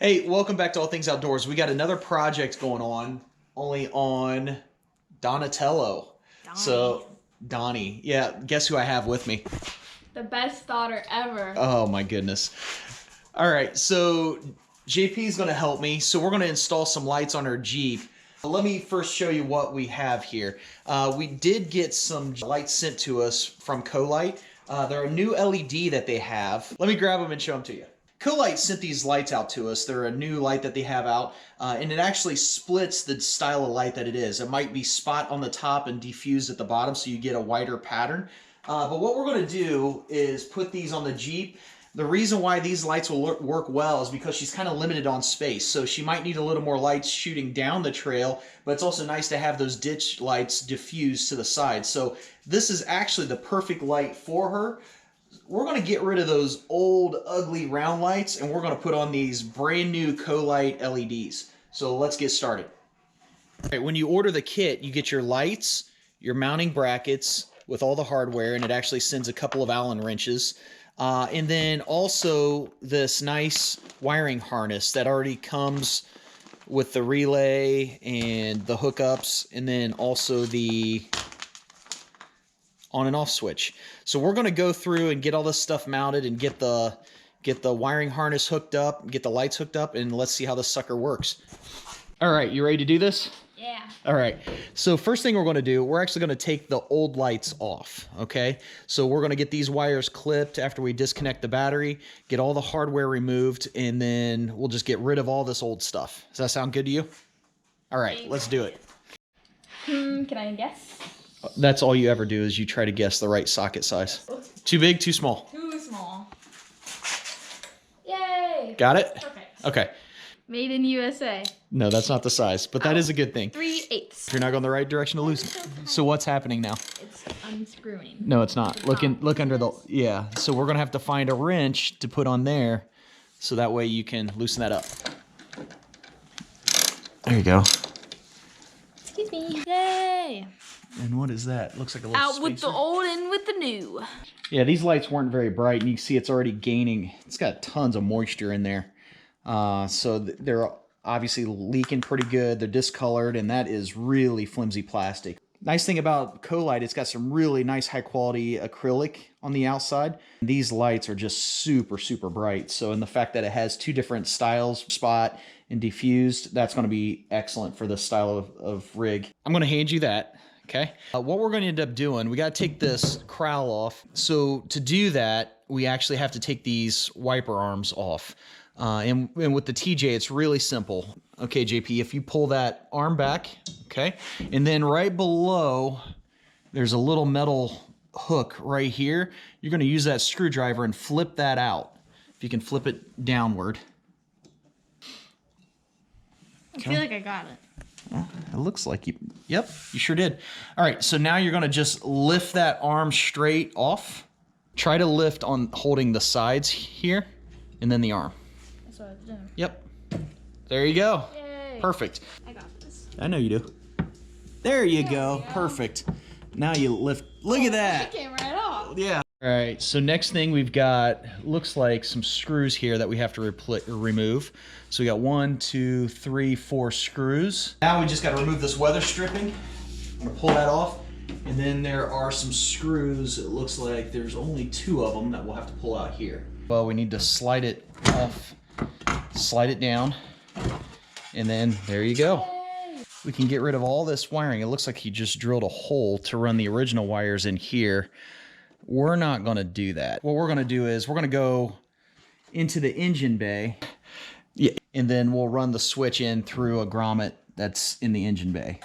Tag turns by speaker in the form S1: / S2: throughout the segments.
S1: Hey, welcome back to All Things Outdoors. We got another project going on, only on Donatello. Donnie. Yeah, guess who I have with me?
S2: The best daughter ever.
S1: Oh my goodness. All right, so JP is going to help me. So we're going to install some lights on our Jeep. Let me first show you what we have here. We did get some lights sent to us from Colight. They're a new LED that they have. Let me grab them and show them to you. Colight sent these lights out to us. They're a new light that they have out, and it actually splits the style of light that it is. It might be spot on the top and diffused at the bottom, so you get a wider pattern. But what we're going to do is put these on the Jeep. The reason why these lights will work well is because she's kind of limited on space. So she might need a little more lights shooting down the trail, but it's also nice to have those ditch lights diffused to the side. So this is actually the perfect light for her. We're going to get rid of those old, ugly round lights, and we're going to put on these brand new Colight LEDs. So let's get started. All right, when you order the kit, you get your lights, your mounting brackets with all the hardware, and it actually sends a couple of Allen wrenches. And then also this nice wiring harness that already comes with the relay and the hookups, and then also the on and off switch. So we're going to go through and get all this stuff mounted and get the wiring harness hooked up, get the lights hooked up, and let's see how this sucker works. All right, you ready to do this?
S2: Yeah.
S1: All right, so first thing we're going to do, we're actually going to take the old lights off, okay? So we're going to get these wires clipped after we disconnect the battery, get all the hardware removed, and then we'll just get rid of all this old stuff. Does that sound good to you? All right, let's do it.
S2: Can I guess?
S1: That's all you ever do is you try to guess the right socket size. Too big, too small?
S2: Too small. Yay!
S1: Got it?
S2: Perfect.
S1: Okay.
S2: Made in USA.
S1: No, that's not the size, but that is a good thing.
S2: 3/8.
S1: You're not going the right direction to loosen it. So what's happening now?
S2: It's unscrewing.
S1: No, it's not. Look under the, yeah. So we're going to have to find a wrench to put on there so that way you can loosen that up. There you go.
S2: Excuse me. Yay!
S1: And what is that? Looks like a little
S2: Out with
S1: spacer.
S2: the old and with the new.
S1: Yeah, these lights weren't very bright, and you can see it's already gaining. It's got tons of moisture in there. So they're obviously leaking pretty good. They're discolored, and that is really flimsy plastic. Nice thing about Colight, it's got some really nice high-quality acrylic on the outside. These lights are just super, super bright. So in the fact that it has two different styles, spot and diffused, that's going to be excellent for this style of rig. I'm going to hand you that. Okay. What we're going to end up doing, we got to take this crowl off. So to do that, we actually have to take these wiper arms off. And with the TJ, it's really simple. Okay, JP, if you pull that arm back, okay, and then right below, there's a little metal hook right here. You're going to use that screwdriver and flip that out. If you can flip it downward.
S2: Okay. I feel like I got it.
S1: Well, it looks like you, yep, you sure did. All right, so now you're going to just lift that arm straight off. Try to lift on holding the sides here, and then the arm.
S2: That's what I was doing.
S1: Yep. There you go.
S2: Yay.
S1: Perfect.
S2: I got this.
S1: I know you do. There you go. Perfect. Now you lift. Look at that.
S2: It came right off.
S1: Yeah. All right, so next thing we've got, looks like some screws here that we have to remove. So we got 1, 2, 3, 4 screws. Now we just got to remove this weather stripping. I'm going to pull that off. And then there are some screws. It looks like there's only 2 of them that we'll have to pull out here. Well, we need to slide it off, slide it down, and then there you go.
S2: Yay.
S1: We can get rid of all this wiring. It looks like he just drilled a hole to run the original wires in here. We're not going to do that. What we're going to do is we're going to go into the engine bay, yeah, and then we'll run the switch in through a grommet that's in the engine bay.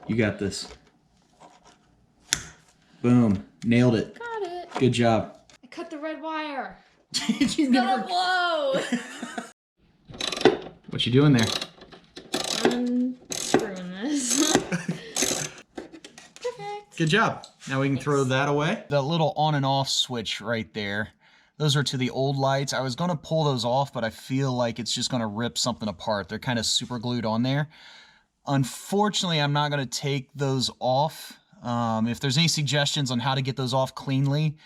S1: You got this. Boom. Nailed it.
S2: Got it.
S1: Good job.
S2: I cut the red wire.
S1: You never...
S2: blow.
S1: What you doing there?
S2: Unscrewing this. Perfect.
S1: Good job. Now we can throw that away. The little on and off switch right there, those are to the old lights. I was going to pull those off, but I feel like it's just going to rip something apart. They're kind of super glued on there. Unfortunately, I'm not going to take those off. If there's any suggestions on how to get those off cleanly,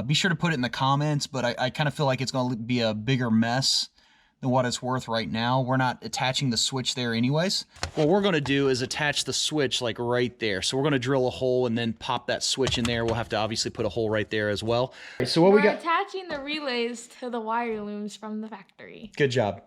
S1: be sure to put it in the comments, but I kind of feel like it's going to be a bigger mess than what it's worth right now. We're not attaching the switch there anyways. What we're gonna do is attach the switch like right there. So we're gonna drill a hole and then pop that switch in there. We'll have to obviously put a hole right there as well. So what
S2: We're
S1: we got?
S2: attaching the relays to the wire looms from the factory.
S1: Good job.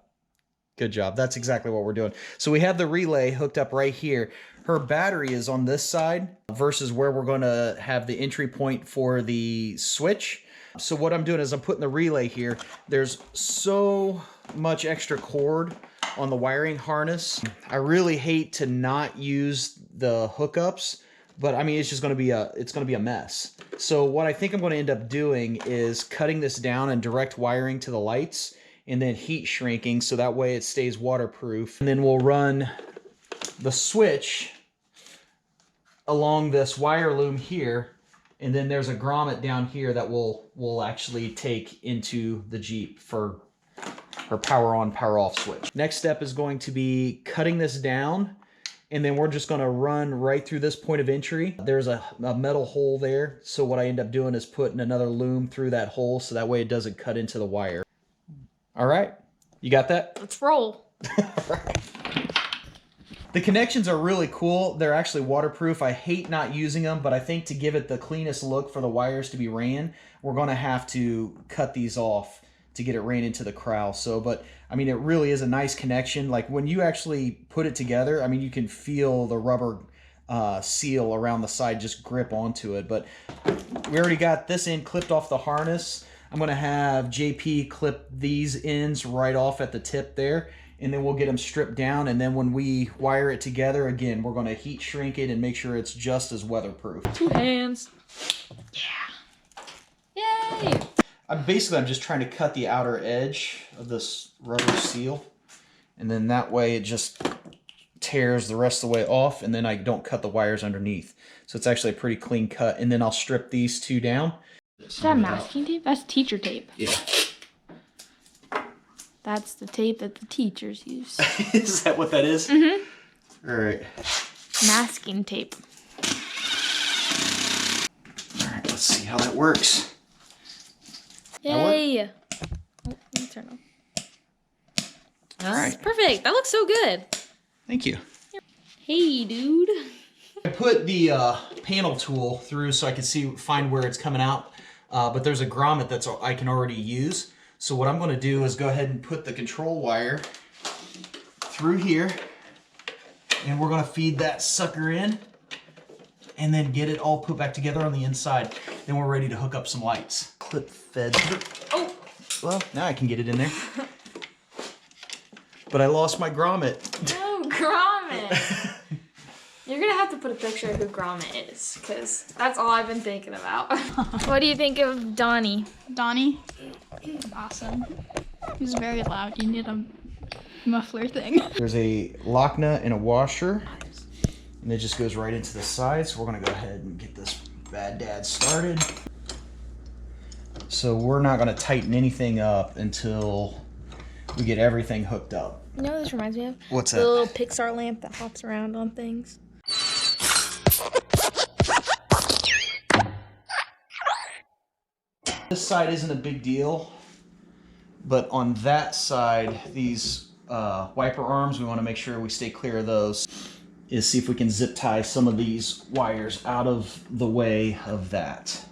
S1: Good job. That's exactly what we're doing. So we have the relay hooked up right here. Her battery is on this side versus where we're going to have the entry point for the switch. So what I'm doing is I'm putting the relay here. There's so much extra cord on the wiring harness. I really hate to not use the hookups, but I mean, it's just going to be a mess. So what I think I'm going to end up doing is cutting this down and direct wiring to the lights, and then heat shrinking so that way it stays waterproof. And then we'll run the switch along this wire loom here, and then there's a grommet down here that we'll actually take into the Jeep for her power on, power off switch. Next step is going to be cutting this down, and then we're just going to run right through this point of entry. There's a metal hole there, so what I end up doing is putting another loom through that hole so that way it doesn't cut into the wire. All right, you got that?
S2: Let's roll.
S1: All right. The connections are really cool. They're actually waterproof. I hate not using them, but I think to give it the cleanest look for the wires to be ran, we're going to have to cut these off to get it ran into the corral. So, but I mean, it really is a nice connection. Like when you actually put it together, I mean, you can feel the rubber seal around the side just grip onto it. But we already got this end clipped off the harness. I'm going to have JP clip these ends right off at the tip there, and then we'll get them stripped down. And then when we wire it together, again, we're going to heat shrink it and make sure it's just as weatherproof.
S2: 2 hands. Yeah. Yay.
S1: I'm just trying to cut the outer edge of this rubber seal, and then that way it just tears the rest of the way off, and then I don't cut the wires underneath. So it's actually a pretty clean cut. And then I'll strip these two down.
S2: Is that masking tape? That's teacher tape.
S1: Yeah.
S2: That's the tape that the teachers use.
S1: Is that what that is?
S2: Mm-hmm.
S1: All right.
S2: Masking tape.
S1: All right, let's see how that works.
S2: Yay! Oh, let me turn on.
S1: All right.
S2: Perfect. That looks so good.
S1: Thank you.
S2: Hey, dude.
S1: I put the panel tool through so I can find where it's coming out, but there's a grommet I can already use. So what I'm going to do is go ahead and put the control wire through here, and we're going to feed that sucker in, and then get it all put back together on the inside. Then we're ready to hook up some lights. Clip fed.
S2: Oh!
S1: Well, now I can get it in there. But I lost my grommet.
S2: No, grommet! You're gonna have to put a picture of who Grommet is, because that's all I've been thinking about. What do you think of Donnie?
S3: Donnie? Awesome. He's very loud. You need a muffler thing.
S1: There's a lock nut and a washer, and it just goes right into the side. So we're gonna go ahead and get this bad dad started. So we're not gonna tighten anything up until we get everything hooked up.
S2: You know what this reminds me of?
S1: What's
S2: the
S1: that?
S2: little Pixar lamp that hops around on things.
S1: This side isn't a big deal, but on that side, these wiper arms, we want to make sure we stay clear of those. Is see if we can zip tie some of these wires out of the way of that.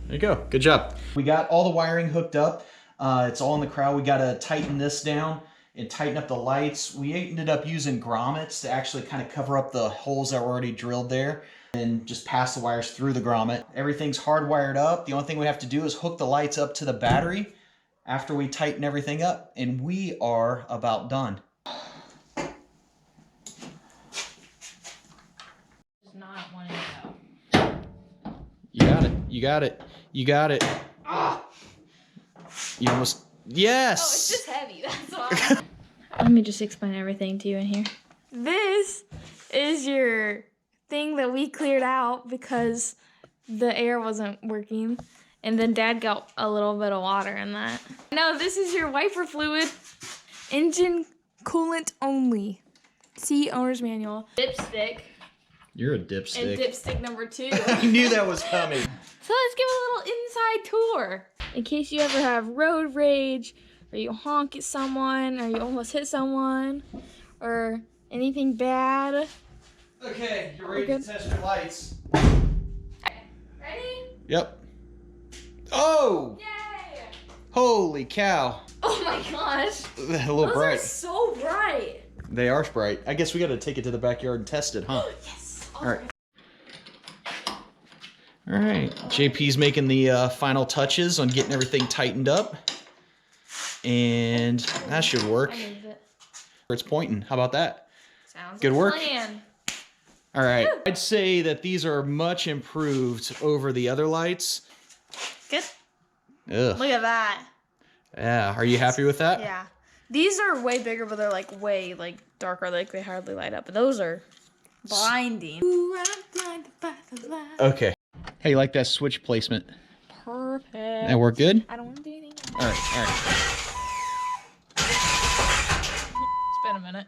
S1: There you go. Good job. We got all the wiring hooked up. It's all in the corral. We got to tighten this down and tighten up the lights. We ended up using grommets to actually kind of cover up the holes that were already drilled there and just pass the wires through the grommet. Everything's hardwired up. The only thing we have to do is hook the lights up to the battery after we tighten everything up, and we are about done.
S2: Not wanting to go.
S1: You got it. You got it. You got it.
S2: Ah!
S1: You almost... Yes!
S2: Oh, it's just heavy, that's why. Let me just explain everything to you in here. This is your thing that we cleared out because the air wasn't working. And then Dad got a little bit of water in that. No, this is your wiper fluid. Engine coolant only. See owner's manual. Dipstick.
S1: You're a dipstick.
S2: And dipstick number 2.
S1: I knew that was coming.
S2: So let's give a little inside tour. In case you ever have road rage, or you honk at someone, or you almost hit someone, or anything bad.
S1: Okay, you're ready to test your lights.
S2: Ready?
S1: Yep. Oh!
S2: Yay!
S1: Holy cow.
S2: Oh my gosh.
S1: A little
S2: Those
S1: bright.
S2: are so bright.
S1: They are bright. I guess we got to take it to the backyard and test it, huh?
S2: Yes.
S1: All right. All right. JP's making the final touches on getting everything tightened up. And that should work.
S2: I moved it.
S1: It's pointing. How about that?
S2: Sounds
S1: Good
S2: like a
S1: work.
S2: plan.
S1: All right. I'd say that these are much improved over the other lights.
S2: Good.
S1: Ugh.
S2: Look at that.
S1: Yeah. Are you happy with that?
S2: Yeah. These are way bigger, but they're like way like darker. Like they hardly light up. But those are blinding. Ooh, I'm blinded by the light.
S1: Okay. How you like that switch placement?
S2: Perfect.
S1: That work good?
S2: I don't want to do anything else.
S1: All right. All right.
S2: It's been a minute.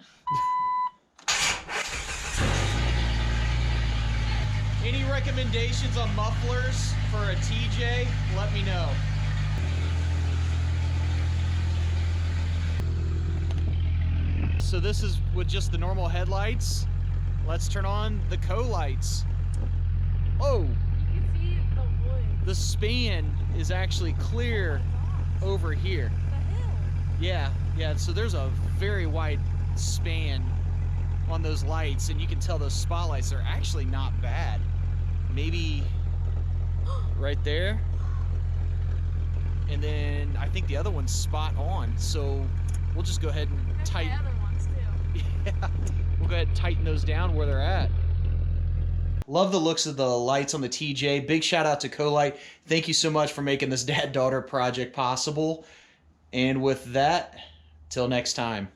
S1: Any recommendations on mufflers for a TJ? Let me know. So this is with just the normal headlights. Let's turn on the Colights. Oh,
S2: You can see the wood.
S1: the span is actually clear over here.
S2: The hill.
S1: Yeah, so there's a very wide span on those lights, and you can tell those spotlights are actually not bad. Maybe right there. And then I think the other one's spot on, so we'll just go ahead and
S2: There's
S1: tighten.
S2: my other ones too.
S1: Yeah, we'll go ahead and tighten those down where they're at. Love the looks of the lights on the TJ. Big shout out to Colight. Thank you so much for making this dad-daughter project possible. And with that, till next time.